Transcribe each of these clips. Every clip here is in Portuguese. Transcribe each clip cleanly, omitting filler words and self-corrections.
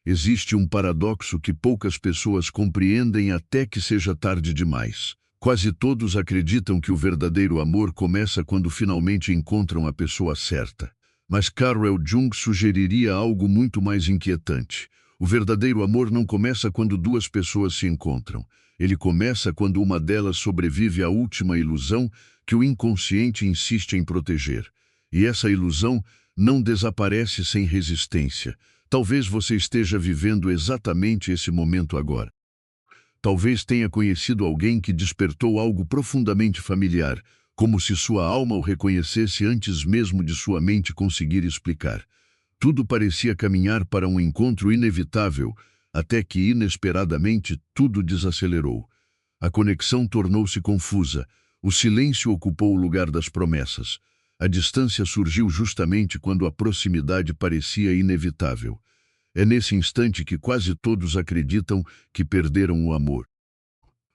Existe um paradoxo que poucas pessoas compreendem até que seja tarde demais. Quase todos acreditam que o verdadeiro amor começa quando finalmente encontram a pessoa certa. Mas Carl Jung sugeriria algo muito mais inquietante. O verdadeiro amor não começa quando duas pessoas se encontram. Ele começa quando uma delas sobrevive à última ilusão que o inconsciente insiste em proteger. E essa ilusão não desaparece sem resistência. Talvez você esteja vivendo exatamente esse momento agora. Talvez tenha conhecido alguém que despertou algo profundamente familiar, como se sua alma o reconhecesse antes mesmo de sua mente conseguir explicar. Tudo parecia caminhar para um encontro inevitável, até que, inesperadamente, tudo desacelerou. A conexão tornou-se confusa, o silêncio ocupou o lugar das promessas. A distância surgiu justamente quando a proximidade parecia inevitável. É nesse instante que quase todos acreditam que perderam o amor.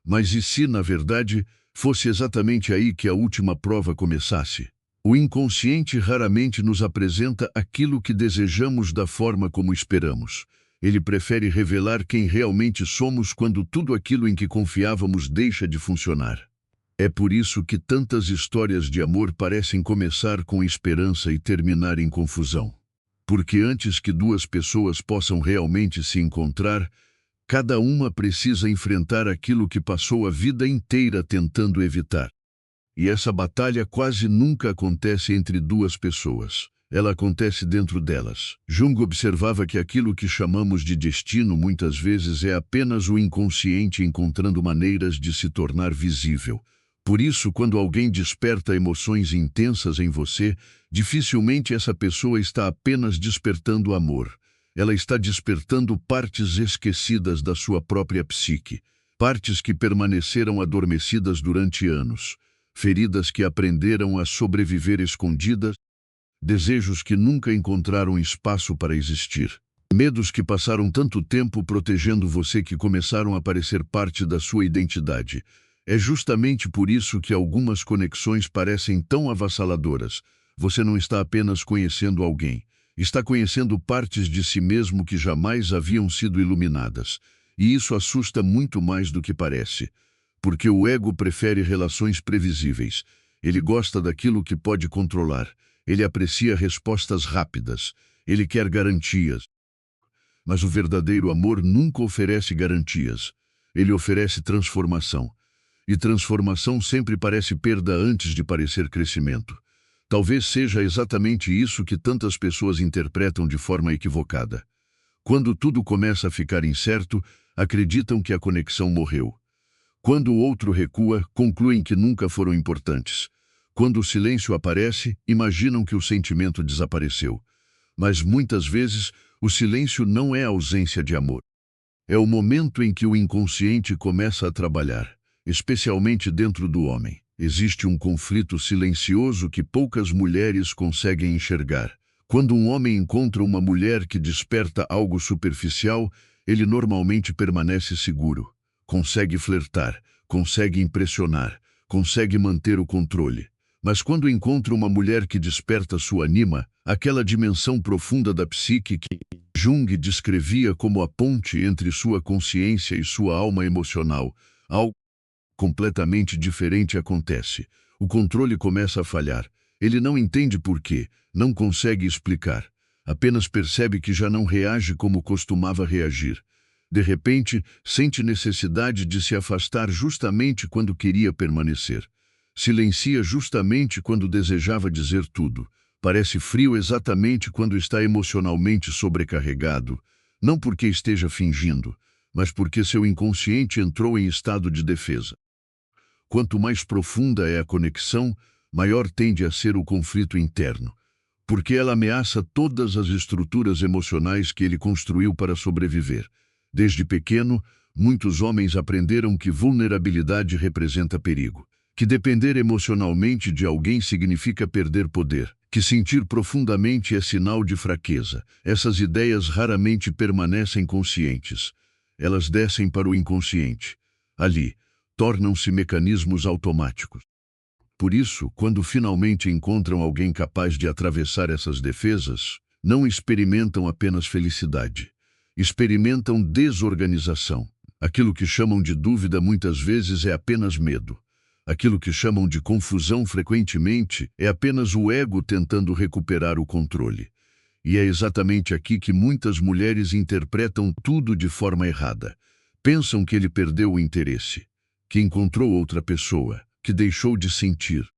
Mas e se, na verdade, fosse exatamente aí que a última prova começasse? O inconsciente raramente nos apresenta aquilo que desejamos da forma como esperamos. Ele prefere revelar quem realmente somos quando tudo aquilo em que confiávamos deixa de funcionar. É por isso que tantas histórias de amor parecem começar com esperança e terminar em confusão. Porque antes que duas pessoas possam realmente se encontrar, cada uma precisa enfrentar aquilo que passou a vida inteira tentando evitar. E essa batalha quase nunca acontece entre duas pessoas. Ela acontece dentro delas. Jung observava que aquilo que chamamos de destino muitas vezes é apenas o inconsciente encontrando maneiras de se tornar visível. Por isso, quando alguém desperta emoções intensas em você, dificilmente essa pessoa está apenas despertando amor. Ela está despertando partes esquecidas da sua própria psique, partes que permaneceram adormecidas durante anos, feridas que aprenderam a sobreviver escondidas, desejos que nunca encontraram espaço para existir, medos que passaram tanto tempo protegendo você que começaram a parecer parte da sua identidade. É justamente por isso que algumas conexões parecem tão avassaladoras. Você não está apenas conhecendo alguém, está conhecendo partes de si mesmo que jamais haviam sido iluminadas. E isso assusta muito mais do que parece. Porque o ego prefere relações previsíveis. Ele gosta daquilo que pode controlar. Ele aprecia respostas rápidas. Ele quer garantias. Mas o verdadeiro amor nunca oferece garantias. Ele oferece transformação. E transformação sempre parece perda antes de parecer crescimento. Talvez seja exatamente isso que tantas pessoas interpretam de forma equivocada. Quando tudo começa a ficar incerto, acreditam que a conexão morreu. Quando o outro recua, concluem que nunca foram importantes. Quando o silêncio aparece, imaginam que o sentimento desapareceu. Mas muitas vezes, o silêncio não é a ausência de amor. É o momento em que o inconsciente começa a trabalhar. Especialmente dentro do homem, existe um conflito silencioso que poucas mulheres conseguem enxergar. Quando um homem encontra uma mulher que desperta algo superficial, ele normalmente permanece seguro. Consegue flertar, consegue impressionar, consegue manter o controle. Mas quando encontra uma mulher que desperta sua anima, aquela dimensão profunda da psique que Jung descrevia como a ponte entre sua consciência e sua alma emocional, algo completamente diferente acontece. O controle começa a falhar. Ele não entende por quê, não consegue explicar. Apenas percebe que já não reage como costumava reagir. De repente, sente necessidade de se afastar justamente quando queria permanecer. Silencia justamente quando desejava dizer tudo. Parece frio exatamente quando está emocionalmente sobrecarregado. Não porque esteja fingindo, mas porque seu inconsciente entrou em estado de defesa. Quanto mais profunda é a conexão, maior tende a ser o conflito interno, porque ela ameaça todas as estruturas emocionais que ele construiu para sobreviver. Desde pequeno, muitos homens aprenderam que vulnerabilidade representa perigo, que depender emocionalmente de alguém significa perder poder, que sentir profundamente é sinal de fraqueza. Essas ideias raramente permanecem conscientes. Elas descem para o inconsciente. Ali, tornam-se mecanismos automáticos. Por isso, quando finalmente encontram alguém capaz de atravessar essas defesas, não experimentam apenas felicidade. Experimentam desorganização. Aquilo que chamam de dúvida muitas vezes é apenas medo. Aquilo que chamam de confusão frequentemente é apenas o ego tentando recuperar o controle. E é exatamente aqui que muitas mulheres interpretam tudo de forma errada. Pensam que ele perdeu o interesse, que encontrou outra pessoa, que deixou de sentir.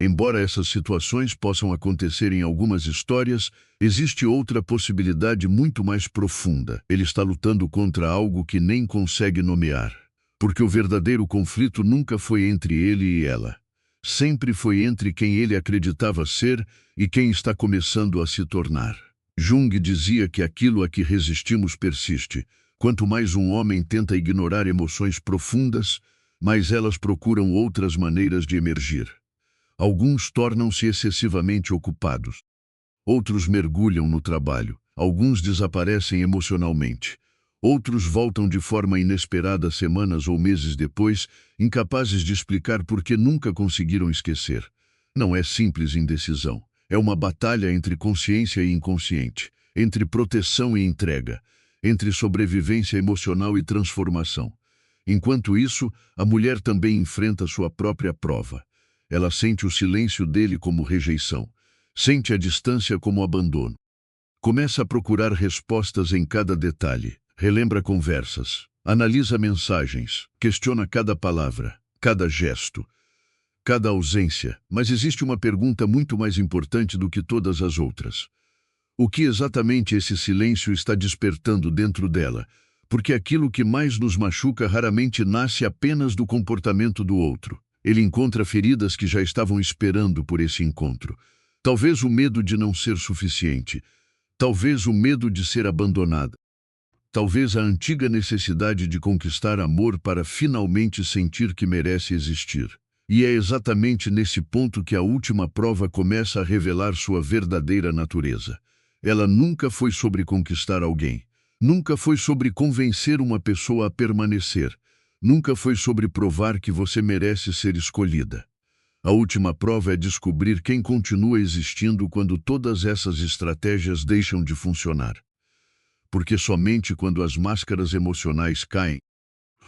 Embora essas situações possam acontecer em algumas histórias, existe outra possibilidade muito mais profunda. Ele está lutando contra algo que nem consegue nomear. Porque o verdadeiro conflito nunca foi entre ele e ela. Sempre foi entre quem ele acreditava ser e quem está começando a se tornar. Jung dizia que aquilo a que resistimos persiste. Quanto mais um homem tenta ignorar emoções profundas, mais elas procuram outras maneiras de emergir. Alguns tornam-se excessivamente ocupados. Outros mergulham no trabalho. Alguns desaparecem emocionalmente. Outros voltam de forma inesperada semanas ou meses depois, incapazes de explicar por que nunca conseguiram esquecer. Não é simples indecisão. É uma batalha entre consciência e inconsciente, entre proteção e entrega, entre sobrevivência emocional e transformação. Enquanto isso, a mulher também enfrenta sua própria prova. Ela sente o silêncio dele como rejeição, sente a distância como abandono. Começa a procurar respostas em cada detalhe. Relembra conversas, analisa mensagens, questiona cada palavra, cada gesto, cada ausência, mas existe uma pergunta muito mais importante do que todas as outras. O que exatamente esse silêncio está despertando dentro dela? Porque aquilo que mais nos machuca raramente nasce apenas do comportamento do outro. Ele encontra feridas que já estavam esperando por esse encontro. Talvez o medo de não ser suficiente, talvez o medo de ser abandonada. Talvez a antiga necessidade de conquistar amor para finalmente sentir que merece existir. E é exatamente nesse ponto que a última prova começa a revelar sua verdadeira natureza. Ela nunca foi sobre conquistar alguém. Nunca foi sobre convencer uma pessoa a permanecer. Nunca foi sobre provar que você merece ser escolhida. A última prova é descobrir quem continua existindo quando todas essas estratégias deixam de funcionar. Porque somente quando as máscaras emocionais caem,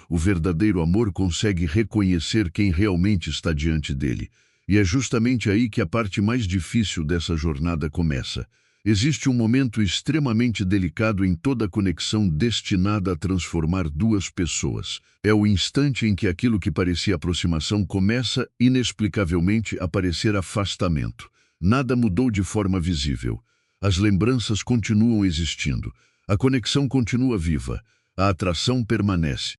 o verdadeiro amor consegue reconhecer quem realmente está diante dele. E é justamente aí que a parte mais difícil dessa jornada começa. Existe um momento extremamente delicado em toda conexão destinada a transformar duas pessoas. É o instante em que aquilo que parecia aproximação começa, inexplicavelmente, a parecer afastamento. Nada mudou de forma visível. As lembranças continuam existindo. A conexão continua viva, a atração permanece.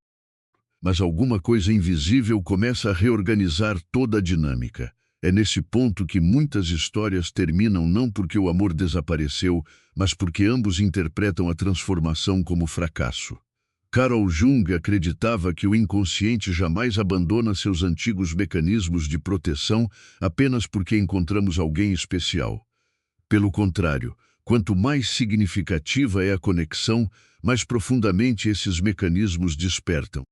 Mas alguma coisa invisível começa a reorganizar toda a dinâmica. É nesse ponto que muitas histórias terminam não porque o amor desapareceu, mas porque ambos interpretam a transformação como fracasso. Carl Jung acreditava que o inconsciente jamais abandona seus antigos mecanismos de proteção apenas porque encontramos alguém especial. Pelo contrário, quanto mais significativa é a conexão, mais profundamente esses mecanismos despertam.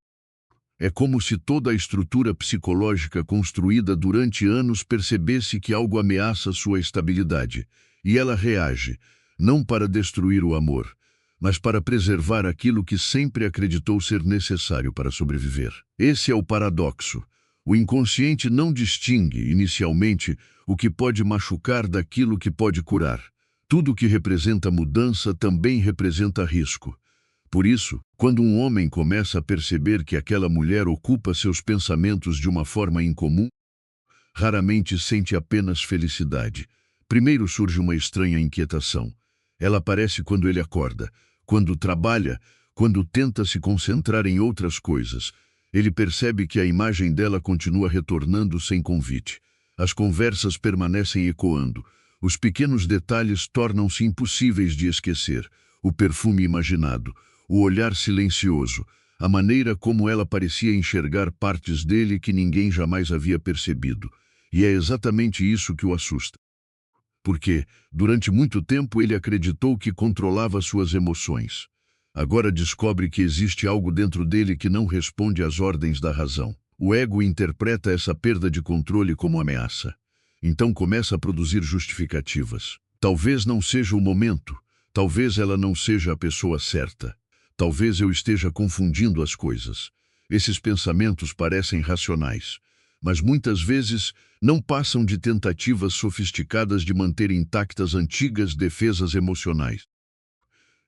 É como se toda a estrutura psicológica construída durante anos percebesse que algo ameaça sua estabilidade, e ela reage, não para destruir o amor, mas para preservar aquilo que sempre acreditou ser necessário para sobreviver. Esse é o paradoxo. O inconsciente não distingue, inicialmente, o que pode machucar daquilo que pode curar. Tudo que representa mudança também representa risco. Por isso, quando um homem começa a perceber que aquela mulher ocupa seus pensamentos de uma forma incomum, raramente sente apenas felicidade. Primeiro surge uma estranha inquietação. Ela aparece quando ele acorda, quando trabalha, quando tenta se concentrar em outras coisas. Ele percebe que a imagem dela continua retornando sem convite. As conversas permanecem ecoando. Os pequenos detalhes tornam-se impossíveis de esquecer. O perfume imaginado, o olhar silencioso, a maneira como ela parecia enxergar partes dele que ninguém jamais havia percebido. E é exatamente isso que o assusta. Porque, durante muito tempo, ele acreditou que controlava suas emoções. Agora descobre que existe algo dentro dele que não responde às ordens da razão. O ego interpreta essa perda de controle como ameaça. Então começa a produzir justificativas. Talvez não seja o momento. Talvez ela não seja a pessoa certa. Talvez eu esteja confundindo as coisas. Esses pensamentos parecem racionais, mas muitas vezes não passam de tentativas sofisticadas de manter intactas antigas defesas emocionais.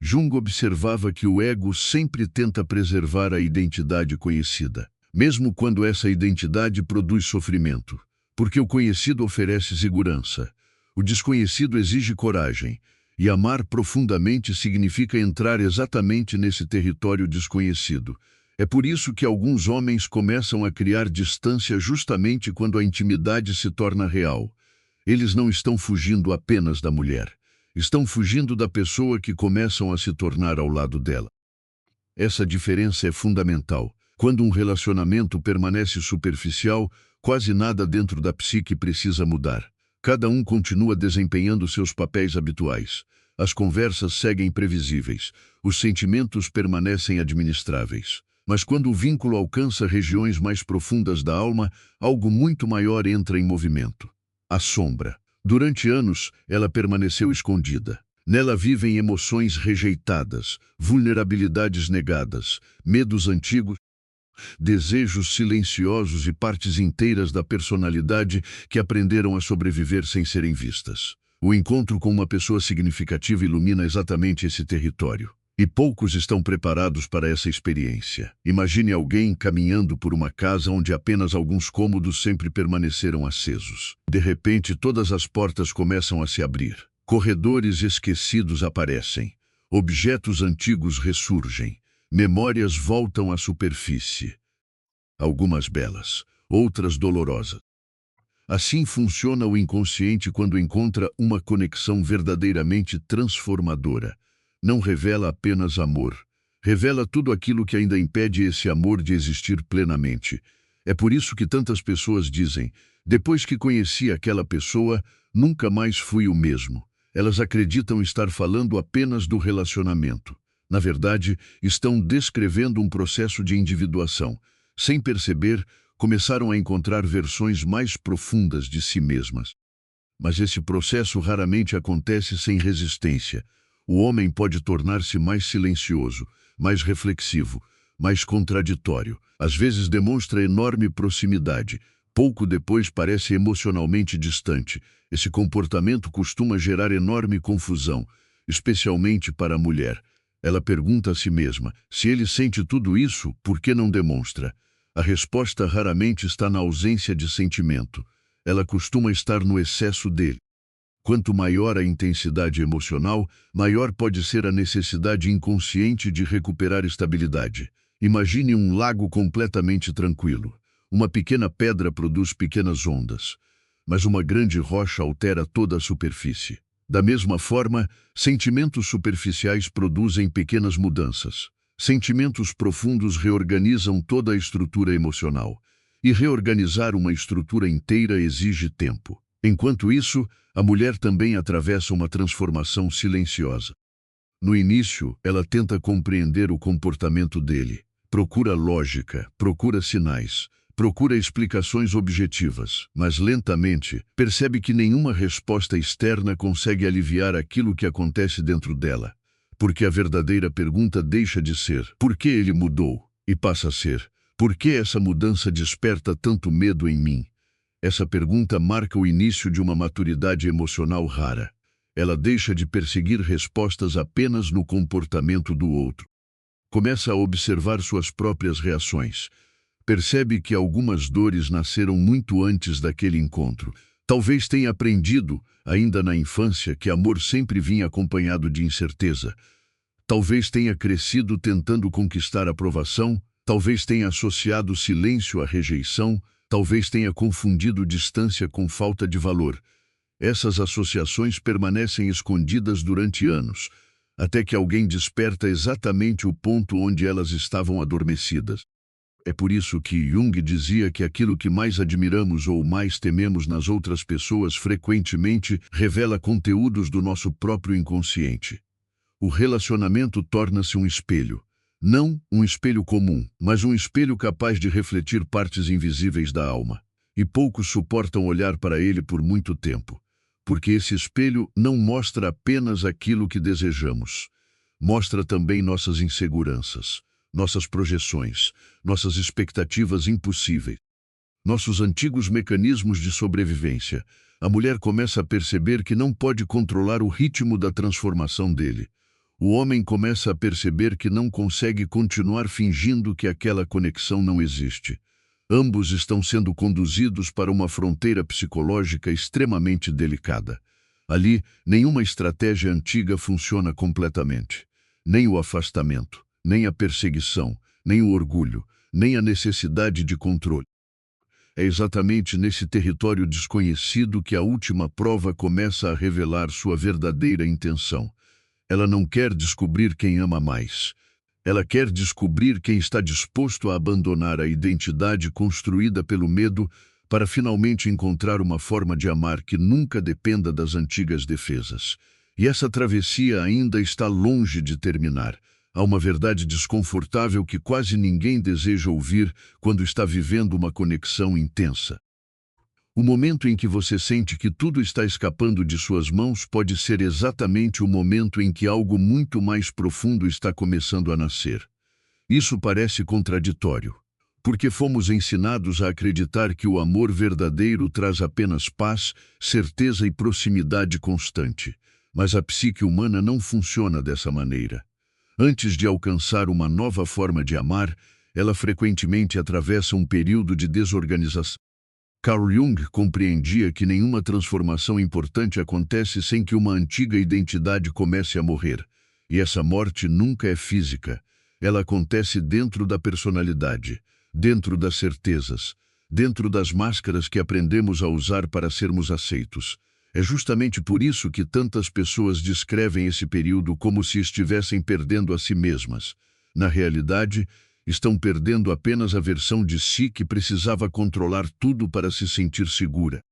Jung observava que o ego sempre tenta preservar a identidade conhecida, mesmo quando essa identidade produz sofrimento, porque o conhecido oferece segurança. O desconhecido exige coragem, e amar profundamente significa entrar exatamente nesse território desconhecido. É por isso que alguns homens começam a criar distância justamente quando a intimidade se torna real. Eles não estão fugindo apenas da mulher. Estão fugindo da pessoa que começam a se tornar ao lado dela. Essa diferença é fundamental. Quando um relacionamento permanece superficial, quase nada dentro da psique precisa mudar. Cada um continua desempenhando seus papéis habituais. As conversas seguem previsíveis. Os sentimentos permanecem administráveis. Mas quando o vínculo alcança regiões mais profundas da alma, algo muito maior entra em movimento. A sombra. Durante anos, ela permaneceu escondida. Nela vivem emoções rejeitadas, vulnerabilidades negadas, medos antigos, desejos silenciosos e partes inteiras da personalidade que aprenderam a sobreviver sem serem vistas. O encontro com uma pessoa significativa ilumina exatamente esse território. E poucos estão preparados para essa experiência. Imagine alguém caminhando por uma casa onde apenas alguns cômodos sempre permaneceram acesos. De repente, todas as portas começam a se abrir. Corredores esquecidos aparecem. Objetos antigos ressurgem. Memórias voltam à superfície. Algumas belas, outras dolorosas. Assim funciona o inconsciente quando encontra uma conexão verdadeiramente transformadora. Não revela apenas amor. Revela tudo aquilo que ainda impede esse amor de existir plenamente. É por isso que tantas pessoas dizem, depois que conheci aquela pessoa, nunca mais fui o mesmo. Elas acreditam estar falando apenas do relacionamento. Na verdade, estão descrevendo um processo de individuação. Sem perceber, começaram a encontrar versões mais profundas de si mesmas. Mas esse processo raramente acontece sem resistência. O homem pode tornar-se mais silencioso, mais reflexivo, mais contraditório. Às vezes demonstra enorme proximidade. Pouco depois parece emocionalmente distante. Esse comportamento costuma gerar enorme confusão, especialmente para a mulher. Ela pergunta a si mesma, se ele sente tudo isso, por que não demonstra? A resposta raramente está na ausência de sentimento. Ela costuma estar no excesso dele. Quanto maior a intensidade emocional, maior pode ser a necessidade inconsciente de recuperar estabilidade. Imagine um lago completamente tranquilo. Uma pequena pedra produz pequenas ondas, mas uma grande rocha altera toda a superfície. Da mesma forma, sentimentos superficiais produzem pequenas mudanças. Sentimentos profundos reorganizam toda a estrutura emocional. E reorganizar uma estrutura inteira exige tempo. Enquanto isso, a mulher também atravessa uma transformação silenciosa. No início, ela tenta compreender o comportamento dele. Procura lógica, procura sinais, procura explicações objetivas, mas lentamente percebe que nenhuma resposta externa consegue aliviar aquilo que acontece dentro dela. Porque a verdadeira pergunta deixa de ser por que ele mudou e passa a ser por que essa mudança desperta tanto medo em mim? Essa pergunta marca o início de uma maturidade emocional rara. Ela deixa de perseguir respostas apenas no comportamento do outro. Começa a observar suas próprias reações. Percebe que algumas dores nasceram muito antes daquele encontro. Talvez tenha aprendido, ainda na infância, que amor sempre vinha acompanhado de incerteza. Talvez tenha crescido tentando conquistar aprovação. Talvez tenha associado silêncio à rejeição. Talvez tenha confundido distância com falta de valor. Essas associações permanecem escondidas durante anos, até que alguém desperta exatamente o ponto onde elas estavam adormecidas. É por isso que Jung dizia que aquilo que mais admiramos ou mais tememos nas outras pessoas frequentemente revela conteúdos do nosso próprio inconsciente. O relacionamento torna-se um espelho. Não um espelho comum, mas um espelho capaz de refletir partes invisíveis da alma. E poucos suportam olhar para ele por muito tempo. Porque esse espelho não mostra apenas aquilo que desejamos. Mostra também nossas inseguranças, nossas projeções, nossas expectativas impossíveis, nossos antigos mecanismos de sobrevivência. A mulher começa a perceber que não pode controlar o ritmo da transformação dele. O homem começa a perceber que não consegue continuar fingindo que aquela conexão não existe. Ambos estão sendo conduzidos para uma fronteira psicológica extremamente delicada. Ali, nenhuma estratégia antiga funciona completamente. Nem o afastamento, nem a perseguição, nem o orgulho, nem a necessidade de controle. É exatamente nesse território desconhecido que a última prova começa a revelar sua verdadeira intenção. Ela não quer descobrir quem ama mais. Ela quer descobrir quem está disposto a abandonar a identidade construída pelo medo para finalmente encontrar uma forma de amar que nunca dependa das antigas defesas. E essa travessia ainda está longe de terminar. Há uma verdade desconfortável que quase ninguém deseja ouvir quando está vivendo uma conexão intensa. O momento em que você sente que tudo está escapando de suas mãos pode ser exatamente o momento em que algo muito mais profundo está começando a nascer. Isso parece contraditório, porque fomos ensinados a acreditar que o amor verdadeiro traz apenas paz, certeza e proximidade constante. Mas a psique humana não funciona dessa maneira. Antes de alcançar uma nova forma de amar, ela frequentemente atravessa um período de desorganização. Carl Jung compreendia que nenhuma transformação importante acontece sem que uma antiga identidade comece a morrer. E essa morte nunca é física. Ela acontece dentro da personalidade, dentro das certezas, dentro das máscaras que aprendemos a usar para sermos aceitos. É justamente por isso que tantas pessoas descrevem esse período como se estivessem perdendo a si mesmas. Na realidade, estão perdendo apenas a versão de si que precisava controlar tudo para se sentir segura.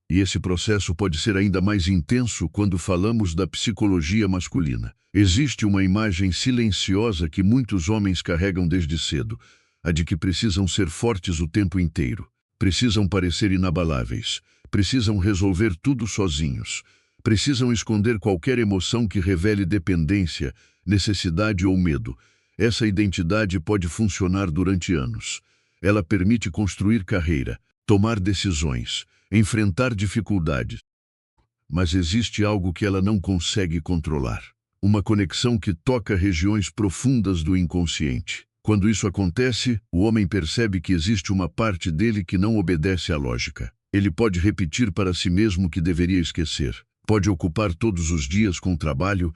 E esse processo pode ser ainda mais intenso quando falamos da psicologia masculina. Existe uma imagem silenciosa que muitos homens carregam desde cedo, a de que precisam ser fortes o tempo inteiro, precisam parecer inabaláveis, precisam resolver tudo sozinhos, precisam esconder qualquer emoção que revele dependência, necessidade ou medo. Essa identidade pode funcionar durante anos. Ela permite construir carreira, tomar decisões, enfrentar dificuldades. Mas existe algo que ela não consegue controlar. Uma conexão que toca regiões profundas do inconsciente. Quando isso acontece, o homem percebe que existe uma parte dele que não obedece à lógica. Ele pode repetir para si mesmo que deveria esquecer. Pode ocupar todos os dias com trabalho,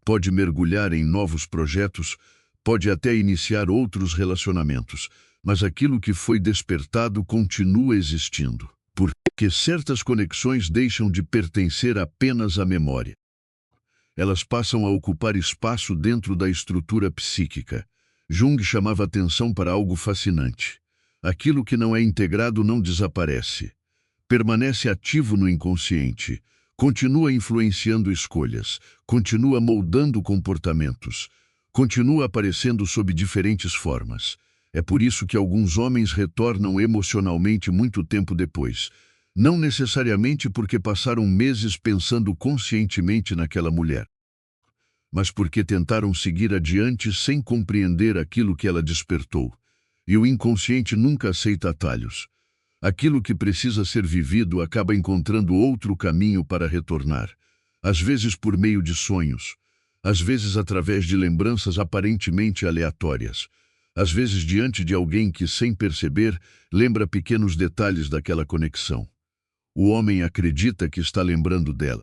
pode mergulhar em novos projetos, pode até iniciar outros relacionamentos, mas aquilo que foi despertado continua existindo, porque certas conexões deixam de pertencer apenas à memória. Elas passam a ocupar espaço dentro da estrutura psíquica. Jung chamava atenção para algo fascinante. Aquilo que não é integrado não desaparece. Permanece ativo no inconsciente, continua influenciando escolhas, continua moldando comportamentos, continua aparecendo sob diferentes formas. É por isso que alguns homens retornam emocionalmente muito tempo depois. Não necessariamente porque passaram meses pensando conscientemente naquela mulher, mas porque tentaram seguir adiante sem compreender aquilo que ela despertou. E o inconsciente nunca aceita atalhos. Aquilo que precisa ser vivido acaba encontrando outro caminho para retornar, às vezes por meio de sonhos, às vezes através de lembranças aparentemente aleatórias, às vezes diante de alguém que, sem perceber, lembra pequenos detalhes daquela conexão. O homem acredita que está lembrando dela,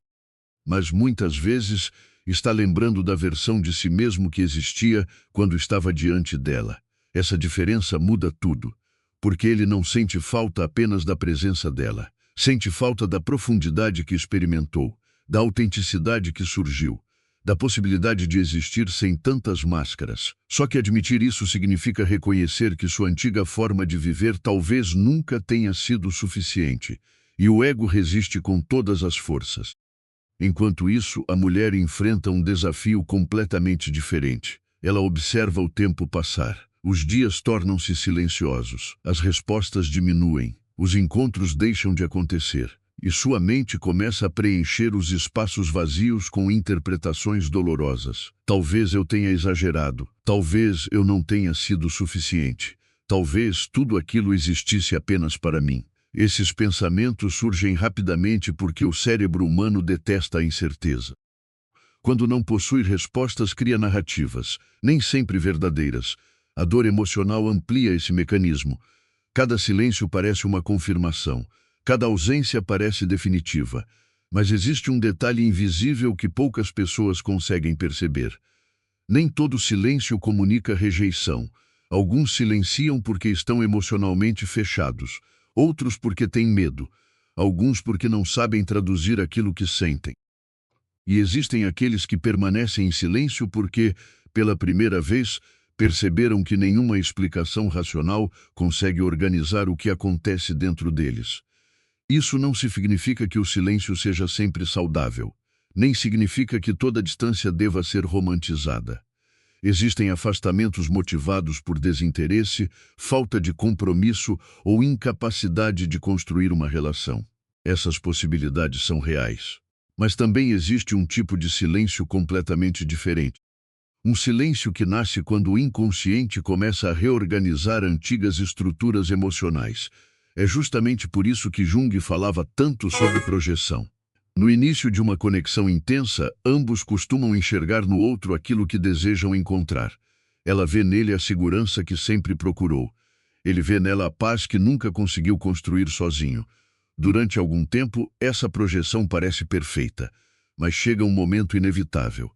mas muitas vezes está lembrando da versão de si mesmo que existia quando estava diante dela. Essa diferença muda tudo, porque ele não sente falta apenas da presença dela, sente falta da profundidade que experimentou, da autenticidade que surgiu, da possibilidade de existir sem tantas máscaras. Só que admitir isso significa reconhecer que sua antiga forma de viver talvez nunca tenha sido suficiente, e o ego resiste com todas as forças. Enquanto isso, a mulher enfrenta um desafio completamente diferente. Ela observa o tempo passar. Os dias tornam-se silenciosos, as respostas diminuem, os encontros deixam de acontecer, e sua mente começa a preencher os espaços vazios com interpretações dolorosas. Talvez eu tenha exagerado, talvez eu não tenha sido suficiente, talvez tudo aquilo existisse apenas para mim. Esses pensamentos surgem rapidamente porque o cérebro humano detesta a incerteza. Quando não possui respostas, cria narrativas, nem sempre verdadeiras. A dor emocional amplia esse mecanismo. Cada silêncio parece uma confirmação. Cada ausência parece definitiva. Mas existe um detalhe invisível que poucas pessoas conseguem perceber. Nem todo silêncio comunica rejeição. Alguns silenciam porque estão emocionalmente fechados. Outros porque têm medo. Alguns porque não sabem traduzir aquilo que sentem. E existem aqueles que permanecem em silêncio porque, pela primeira vez, perceberam que nenhuma explicação racional consegue organizar o que acontece dentro deles. Isso não significa que o silêncio seja sempre saudável, nem significa que toda distância deva ser romantizada. Existem afastamentos motivados por desinteresse, falta de compromisso ou incapacidade de construir uma relação. Essas possibilidades são reais. Mas também existe um tipo de silêncio completamente diferente. Um silêncio que nasce quando o inconsciente começa a reorganizar antigas estruturas emocionais. É justamente por isso que Jung falava tanto sobre projeção. No início de uma conexão intensa, ambos costumam enxergar no outro aquilo que desejam encontrar. Ela vê nele a segurança que sempre procurou. Ele vê nela a paz que nunca conseguiu construir sozinho. Durante algum tempo, essa projeção parece perfeita, mas chega um momento inevitável.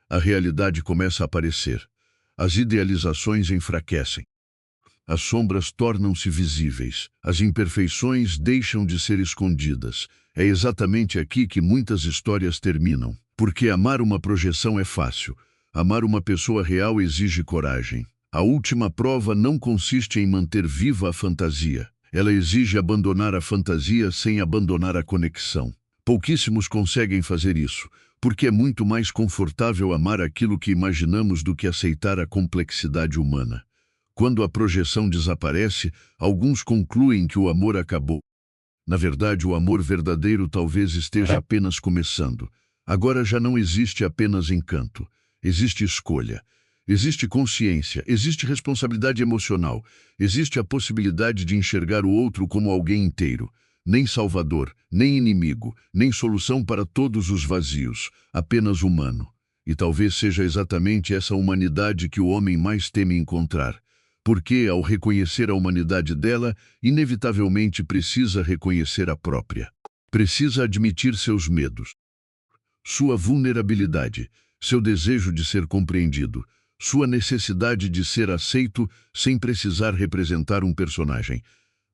A realidade começa a aparecer. As idealizações enfraquecem. As sombras tornam-se visíveis. As imperfeições deixam de ser escondidas. É exatamente aqui que muitas histórias terminam. Porque amar uma projeção é fácil. Amar uma pessoa real exige coragem. A última prova não consiste em manter viva a fantasia. Ela exige abandonar a fantasia sem abandonar a conexão. Pouquíssimos conseguem fazer isso, porque é muito mais confortável amar aquilo que imaginamos do que aceitar a complexidade humana. Quando a projeção desaparece, alguns concluem que o amor acabou. Na verdade, o amor verdadeiro talvez esteja apenas começando. Agora já não existe apenas encanto. Existe escolha. Existe consciência, existe responsabilidade emocional, existe a possibilidade de enxergar o outro como alguém inteiro, nem salvador, nem inimigo, nem solução para todos os vazios, apenas humano. E talvez seja exatamente essa humanidade que o homem mais teme encontrar, porque, ao reconhecer a humanidade dela, inevitavelmente precisa reconhecer a própria. Precisa admitir seus medos, sua vulnerabilidade, seu desejo de ser compreendido, sua necessidade de ser aceito sem precisar representar um personagem.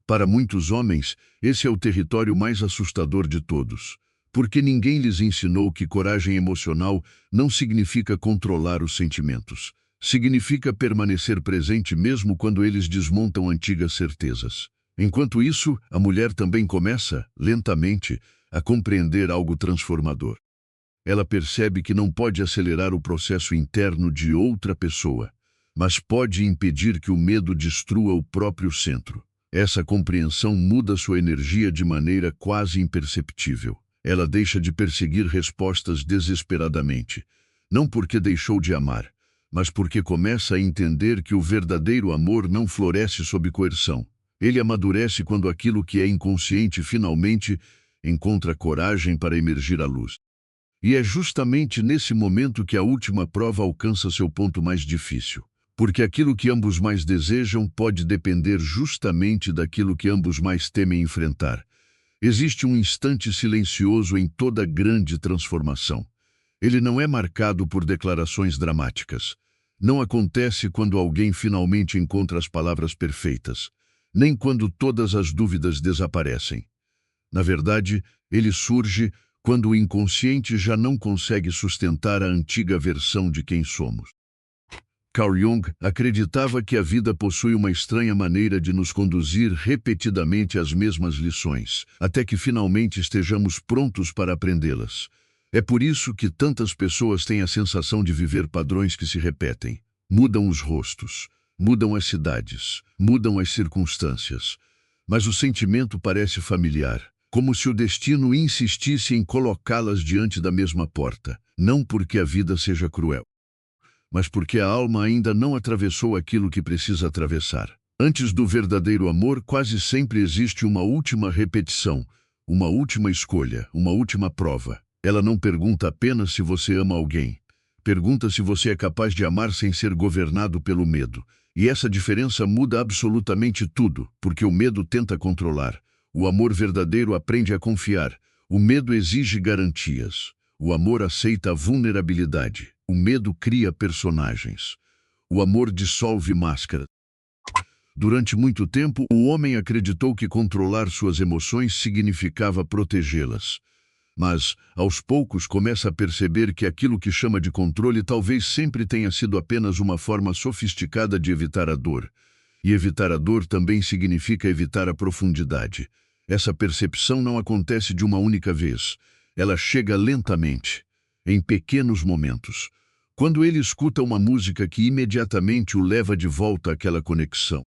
Para muitos homens, esse é o território mais assustador de todos, porque ninguém lhes ensinou que coragem emocional não significa controlar os sentimentos. Significa permanecer presente mesmo quando eles desmontam antigas certezas. Enquanto isso, a mulher também começa, lentamente, a compreender algo transformador. Ela percebe que não pode acelerar o processo interno de outra pessoa, mas pode impedir que o medo destrua o próprio centro. Essa compreensão muda sua energia de maneira quase imperceptível. Ela deixa de perseguir respostas desesperadamente, não porque deixou de amar, mas porque começa a entender que o verdadeiro amor não floresce sob coerção. Ele amadurece quando aquilo que é inconsciente finalmente encontra coragem para emergir à luz. E é justamente nesse momento que a última prova alcança seu ponto mais difícil. Porque aquilo que ambos mais desejam pode depender justamente daquilo que ambos mais temem enfrentar. Existe um instante silencioso em toda grande transformação. Ele não é marcado por declarações dramáticas. Não acontece quando alguém finalmente encontra as palavras perfeitas, nem quando todas as dúvidas desaparecem. Na verdade, ele surge quando o inconsciente já não consegue sustentar a antiga versão de quem somos. Carl Jung acreditava que a vida possui uma estranha maneira de nos conduzir repetidamente às mesmas lições, até que finalmente estejamos prontos para aprendê-las. É por isso que tantas pessoas têm a sensação de viver padrões que se repetem. Mudam os rostos, mudam as cidades, mudam as circunstâncias. Mas o sentimento parece familiar. como se o destino insistisse em colocá-las diante da mesma porta, não porque a vida seja cruel, mas porque a alma ainda não atravessou aquilo que precisa atravessar. Antes do verdadeiro amor, quase sempre existe uma última repetição, uma última escolha, uma última prova. Ela não pergunta apenas se você ama alguém. Pergunta se você é capaz de amar sem ser governado pelo medo. E essa diferença muda absolutamente tudo, porque o medo tenta controlar. O amor verdadeiro aprende a confiar. O medo exige garantias. O amor aceita a vulnerabilidade. O medo cria personagens. O amor dissolve máscaras. Durante muito tempo, o homem acreditou que controlar suas emoções significava protegê-las. Mas, aos poucos, começa a perceber que aquilo que chama de controle talvez sempre tenha sido apenas uma forma sofisticada de evitar a dor. E evitar a dor também significa evitar a profundidade. Essa percepção não acontece de uma única vez. Ela chega lentamente, em pequenos momentos. Quando ele escuta uma música que imediatamente o leva de volta àquela conexão.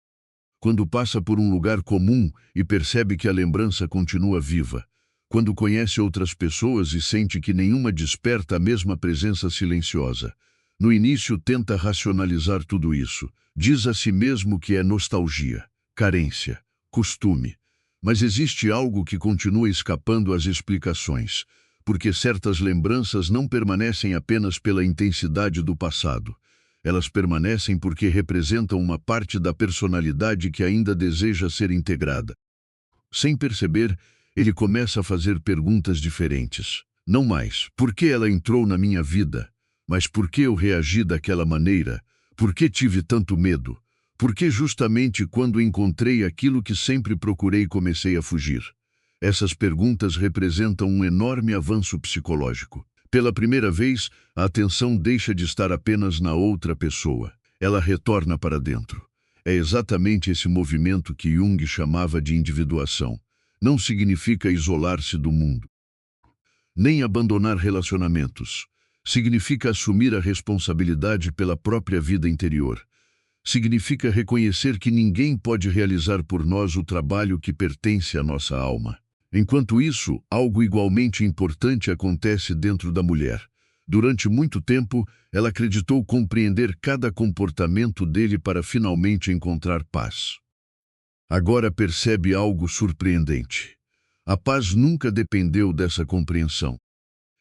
Quando passa por um lugar comum e percebe que a lembrança continua viva. Quando conhece outras pessoas e sente que nenhuma desperta a mesma presença silenciosa. No início tenta racionalizar tudo isso. Diz a si mesmo que é nostalgia, carência, costume. Mas existe algo que continua escapando às explicações, porque certas lembranças não permanecem apenas pela intensidade do passado. Elas permanecem porque representam uma parte da personalidade que ainda deseja ser integrada. Sem perceber, ele começa a fazer perguntas diferentes. Não mais, por que ela entrou na minha vida? Mas por que eu reagi daquela maneira? Por que tive tanto medo? Por que justamente quando encontrei aquilo que sempre procurei comecei a fugir? Essas perguntas representam um enorme avanço psicológico. Pela primeira vez, a atenção deixa de estar apenas na outra pessoa. Ela retorna para dentro. É exatamente esse movimento que Jung chamava de individuação. Não significa isolar-se do mundo, nem abandonar relacionamentos. Significa assumir a responsabilidade pela própria vida interior. Significa reconhecer que ninguém pode realizar por nós o trabalho que pertence à nossa alma. Enquanto isso, algo igualmente importante acontece dentro da mulher. Durante muito tempo, ela acreditou compreender cada comportamento dele para finalmente encontrar paz. Agora percebe algo surpreendente. A paz nunca dependeu dessa compreensão.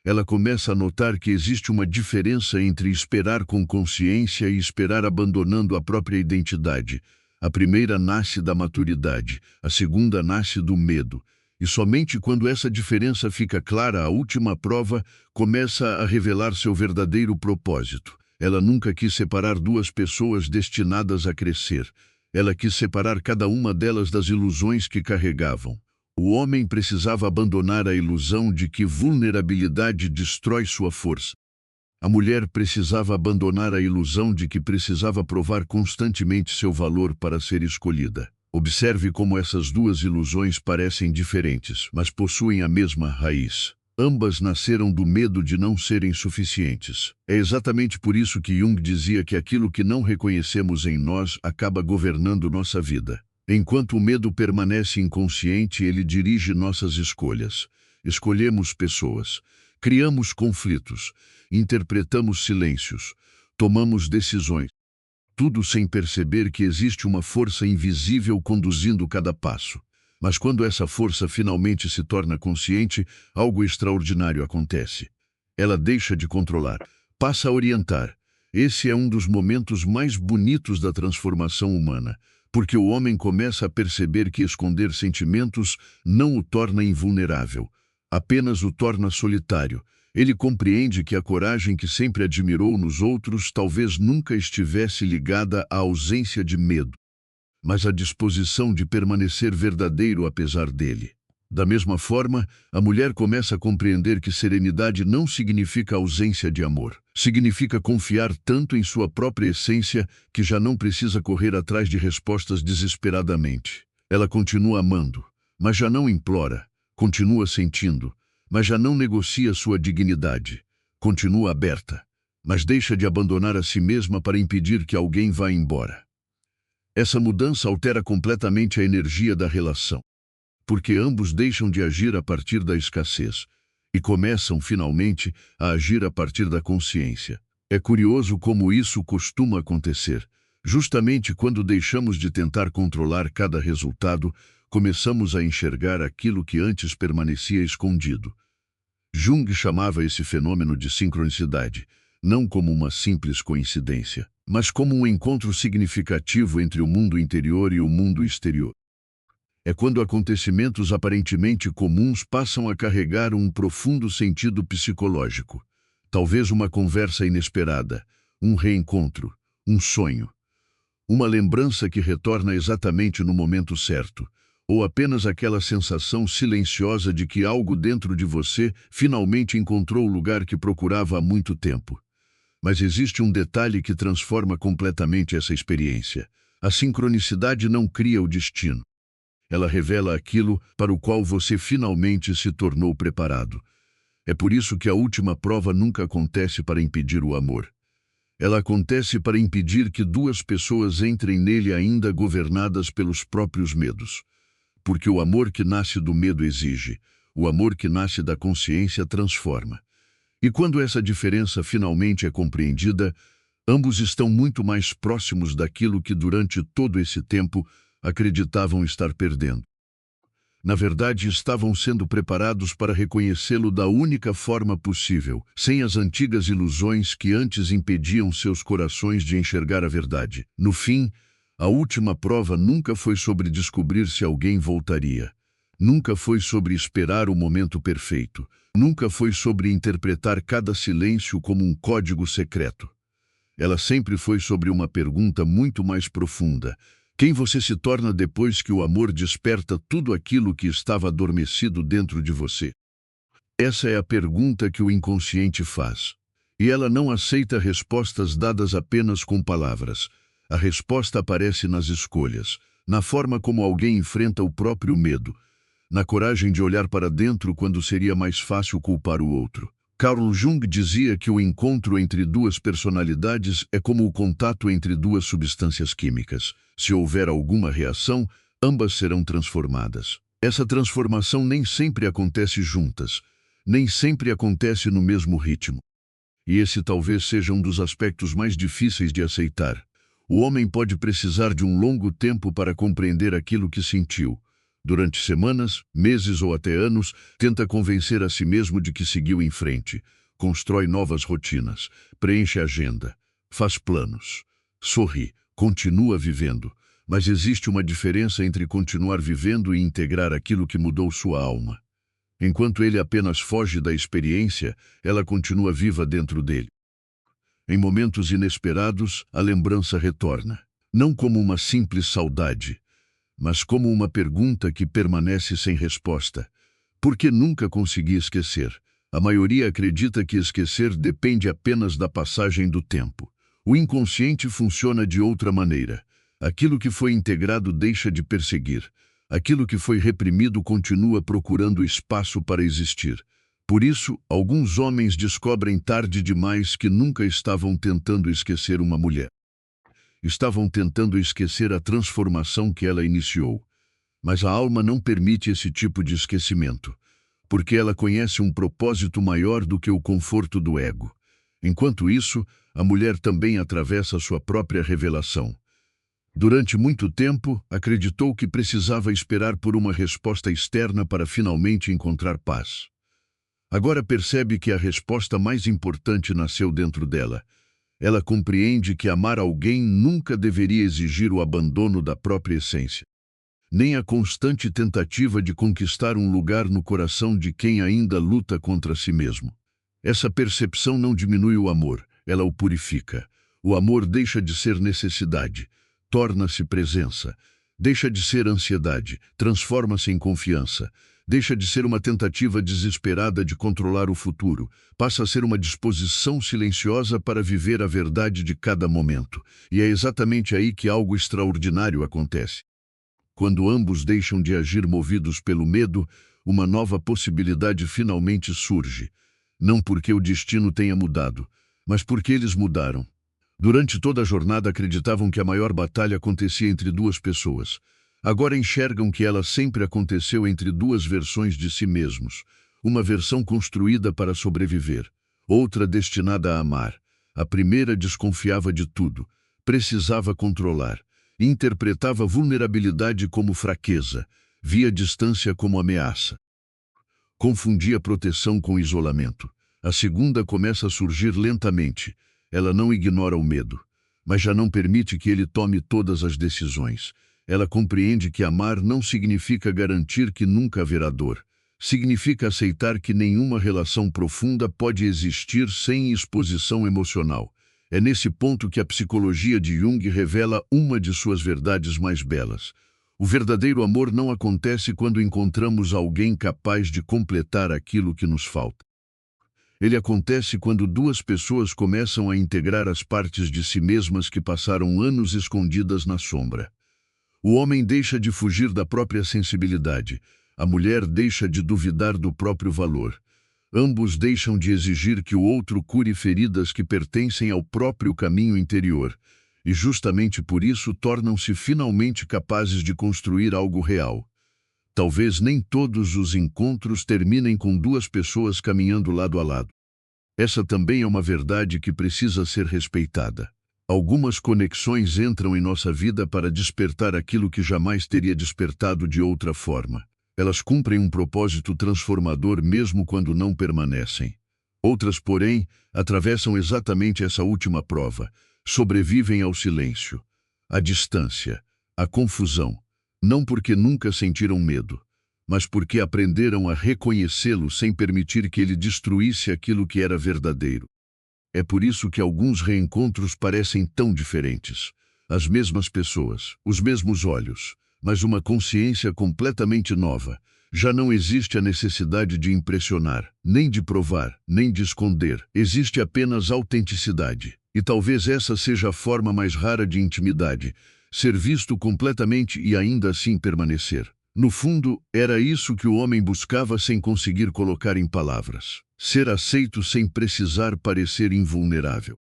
Ela começa a notar que existe uma diferença entre esperar com consciência e esperar abandonando a própria identidade. A primeira nasce da maturidade, a segunda nasce do medo. E somente quando essa diferença fica clara, a última prova começa a revelar seu verdadeiro propósito. Ela nunca quis separar duas pessoas destinadas a crescer. Ela quis separar cada uma delas das ilusões que carregavam. O homem precisava abandonar a ilusão de que vulnerabilidade destrói sua força. A mulher precisava abandonar a ilusão de que precisava provar constantemente seu valor para ser escolhida. Observe como essas duas ilusões parecem diferentes, mas possuem a mesma raiz. Ambas nasceram do medo de não serem suficientes. É exatamente por isso que Jung dizia que aquilo que não reconhecemos em nós acaba governando nossa vida. Enquanto o medo permanece inconsciente, ele dirige nossas escolhas. Escolhemos pessoas, criamos conflitos, interpretamos silêncios, tomamos decisões. Tudo sem perceber que existe uma força invisível conduzindo cada passo. Mas quando essa força finalmente se torna consciente, algo extraordinário acontece. Ela deixa de controlar, passa a orientar. Esse é um dos momentos mais bonitos da transformação humana, porque o homem começa a perceber que esconder sentimentos não o torna invulnerável, apenas o torna solitário. Ele compreende que a coragem que sempre admirou nos outros talvez nunca estivesse ligada à ausência de medo, mas à disposição de permanecer verdadeiro apesar dele. Da mesma forma, a mulher começa a compreender que serenidade não significa ausência de amor. Significa confiar tanto em sua própria essência que já não precisa correr atrás de respostas desesperadamente. Ela continua amando, mas já não implora. Continua sentindo, mas já não negocia sua dignidade. Continua aberta, mas deixa de abandonar a si mesma para impedir que alguém vá embora. Essa mudança altera completamente a energia da relação. porque ambos deixam de agir a partir da escassez e começam, finalmente, a agir a partir da consciência. É curioso como isso costuma acontecer. Justamente quando deixamos de tentar controlar cada resultado, começamos a enxergar aquilo que antes permanecia escondido. Jung chamava esse fenômeno de sincronicidade, não como uma simples coincidência, mas como um encontro significativo entre o mundo interior e o mundo exterior. É quando acontecimentos aparentemente comuns passam a carregar um profundo sentido psicológico. Talvez uma conversa inesperada, um reencontro, um sonho, uma lembrança que retorna exatamente no momento certo, ou apenas aquela sensação silenciosa de que algo dentro de você finalmente encontrou o lugar que procurava há muito tempo. Mas existe um detalhe que transforma completamente essa experiência. A sincronicidade não cria o destino. Ela revela aquilo para o qual você finalmente se tornou preparado. É por isso que a última prova nunca acontece para impedir o amor. Ela acontece para impedir que duas pessoas entrem nele ainda governadas pelos próprios medos. Porque o amor que nasce do medo exige, o amor que nasce da consciência transforma. E quando essa diferença finalmente é compreendida, ambos estão muito mais próximos daquilo que durante todo esse tempo acreditavam estar perdendo. Na verdade, estavam sendo preparados para reconhecê-lo da única forma possível, sem as antigas ilusões que antes impediam seus corações de enxergar a verdade. No fim, a última prova nunca foi sobre descobrir se alguém voltaria. Nunca foi sobre esperar o momento perfeito. Nunca foi sobre interpretar cada silêncio como um código secreto. Ela sempre foi sobre uma pergunta muito mais profunda. Quem você se torna depois que o amor desperta tudo aquilo que estava adormecido dentro de você? Essa é a pergunta que o inconsciente faz. E ela não aceita respostas dadas apenas com palavras. A resposta aparece nas escolhas, na forma como alguém enfrenta o próprio medo, na coragem de olhar para dentro quando seria mais fácil culpar o outro. Carl Jung dizia que o encontro entre duas personalidades é como o contato entre duas substâncias químicas. Se houver alguma reação, ambas serão transformadas. Essa transformação nem sempre acontece juntas, nem sempre acontece no mesmo ritmo. E esse talvez seja um dos aspectos mais difíceis de aceitar. O homem pode precisar de um longo tempo para compreender aquilo que sentiu. Durante semanas, meses ou até anos, tenta convencer a si mesmo de que seguiu em frente, constrói novas rotinas, preenche a agenda, faz planos, sorri, continua vivendo, mas existe uma diferença entre continuar vivendo e integrar aquilo que mudou sua alma. Enquanto ele apenas foge da experiência, ela continua viva dentro dele. Em momentos inesperados, a lembrança retorna, não como uma simples saudade, mas como uma pergunta que permanece sem resposta. Por que nunca consegui esquecer? A maioria acredita que esquecer depende apenas da passagem do tempo. O inconsciente funciona de outra maneira. Aquilo que foi integrado deixa de perseguir. Aquilo que foi reprimido continua procurando espaço para existir. Por isso, alguns homens descobrem tarde demais que nunca estavam tentando esquecer uma mulher. Estavam tentando esquecer a transformação que ela iniciou. Mas a alma não permite esse tipo de esquecimento, porque ela conhece um propósito maior do que o conforto do ego. Enquanto isso, a mulher também atravessa sua própria revelação. Durante muito tempo, acreditou que precisava esperar por uma resposta externa para finalmente encontrar paz. Agora percebe que a resposta mais importante nasceu dentro dela. Ela compreende que amar alguém nunca deveria exigir o abandono da própria essência, nem a constante tentativa de conquistar um lugar no coração de quem ainda luta contra si mesmo. Essa percepção não diminui o amor, ela o purifica. O amor deixa de ser necessidade, torna-se presença, deixa de ser ansiedade, transforma-se em confiança. Deixa de ser uma tentativa desesperada de controlar o futuro, passa a ser uma disposição silenciosa para viver a verdade de cada momento. E é exatamente aí que algo extraordinário acontece. Quando ambos deixam de agir movidos pelo medo, uma nova possibilidade finalmente surge. Não porque o destino tenha mudado, mas porque eles mudaram. Durante toda a jornada acreditavam que a maior batalha acontecia entre duas pessoas. Agora enxergam que ela sempre aconteceu entre duas versões de si mesmos, uma versão construída para sobreviver, outra destinada a amar. A primeira desconfiava de tudo, precisava controlar, interpretava vulnerabilidade como fraqueza, via distância como ameaça. Confundia proteção com isolamento. A segunda começa a surgir lentamente. Ela não ignora o medo, mas já não permite que ele tome todas as decisões. Ela compreende que amar não significa garantir que nunca haverá dor. Significa aceitar que nenhuma relação profunda pode existir sem exposição emocional. É nesse ponto que a psicologia de Jung revela uma de suas verdades mais belas. O verdadeiro amor não acontece quando encontramos alguém capaz de completar aquilo que nos falta. Ele acontece quando duas pessoas começam a integrar as partes de si mesmas que passaram anos escondidas na sombra. O homem deixa de fugir da própria sensibilidade. A mulher deixa de duvidar do próprio valor. Ambos deixam de exigir que o outro cure feridas que pertencem ao próprio caminho interior. E justamente por isso tornam-se finalmente capazes de construir algo real. Talvez nem todos os encontros terminem com duas pessoas caminhando lado a lado. Essa também é uma verdade que precisa ser respeitada. Algumas conexões entram em nossa vida para despertar aquilo que jamais teria despertado de outra forma. Elas cumprem um propósito transformador mesmo quando não permanecem. Outras, porém, atravessam exatamente essa última prova. Sobrevivem ao silêncio, à distância, à confusão, não porque nunca sentiram medo, mas porque aprenderam a reconhecê-lo sem permitir que ele destruísse aquilo que era verdadeiro. É por isso que alguns reencontros parecem tão diferentes. As mesmas pessoas, os mesmos olhos, mas uma consciência completamente nova. Já não existe a necessidade de impressionar, nem de provar, nem de esconder. Existe apenas autenticidade. E talvez essa seja a forma mais rara de intimidade, ser visto completamente e ainda assim permanecer. No fundo, era isso que o homem buscava sem conseguir colocar em palavras. Ser aceito sem precisar parecer invulnerável.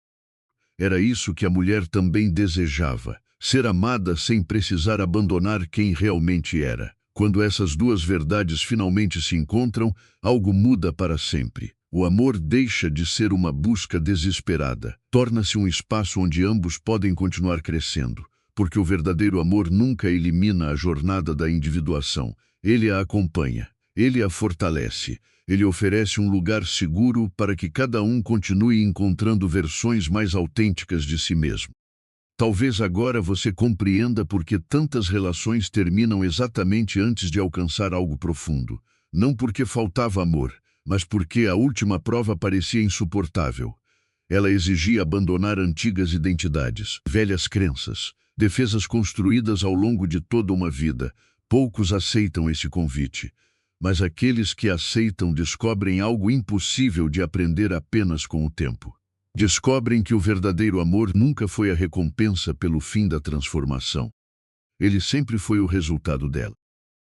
Era isso que a mulher também desejava, ser amada sem precisar abandonar quem realmente era. Quando essas duas verdades finalmente se encontram, algo muda para sempre. O amor deixa de ser uma busca desesperada, torna-se um espaço onde ambos podem continuar crescendo, porque o verdadeiro amor nunca elimina a jornada da individuação. Ele a acompanha, ele a fortalece, ele oferece um lugar seguro para que cada um continue encontrando versões mais autênticas de si mesmo. Talvez agora você compreenda por que tantas relações terminam exatamente antes de alcançar algo profundo. Não porque faltava amor, mas porque a última prova parecia insuportável. Ela exigia abandonar antigas identidades, velhas crenças, defesas construídas ao longo de toda uma vida. Poucos aceitam esse convite, mas aqueles que aceitam descobrem algo impossível de aprender apenas com o tempo. Descobrem que o verdadeiro amor nunca foi a recompensa pelo fim da transformação. Ele sempre foi o resultado dela.